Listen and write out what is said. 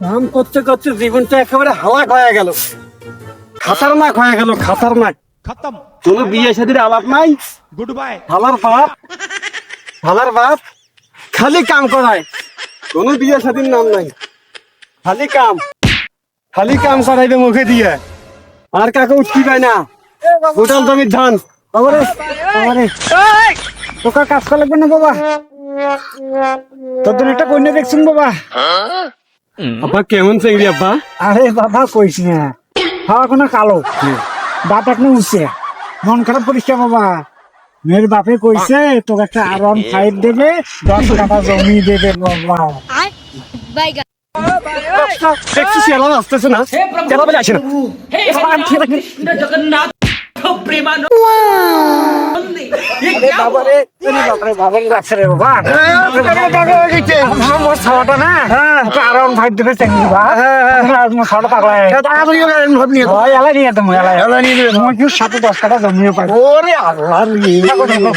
কাম করতে করতে জীবনটা একেবারে হালাক হয়ে গেল, খাতারনাক হয়ে গেল, খাতারনাক। खत्म। কোনো বিয়ে শাদীর আলাপ নাই। Good bye. হালার বাপ খালি কাম করায়, কোনো বিয়ে শাদীর নাম নাই। খালি খালি কাম করাইবে মুখে দিয়ে, আর কাকে উঠকি পায় না। গোটাল জমির ধান। বাবারে বাবারে, তোকে কাজ করা লাগবে না বাবা, তোদের একটা কন্যা দেখছুন বাবা। আব্বা কেমন চিংড়ি আব্বা? আরে বাবা কইস না, হাওয়া কোনো কালো বাপ এখন উঠছে, মন খারাপ করিস না বাবা। মেয়ের বাপে কইছে তোকে একটা R15 দেবে, 10 কাঠা জমি দেবে বাবা। দেখছিস এলাম আসতেছে না, কেন বলে আসে না। বাবারে বাবারে রাখছে রে বাবা, মোর ছাওয়াটা না R15 দেবে চাকরি বা, মোর ছাওয়াটা পাগলা এলাই নিয়ে তো এলাই নিয়ে সাথে 10 কাঠা জমিও পাই। ওরে আল্লাহ রে।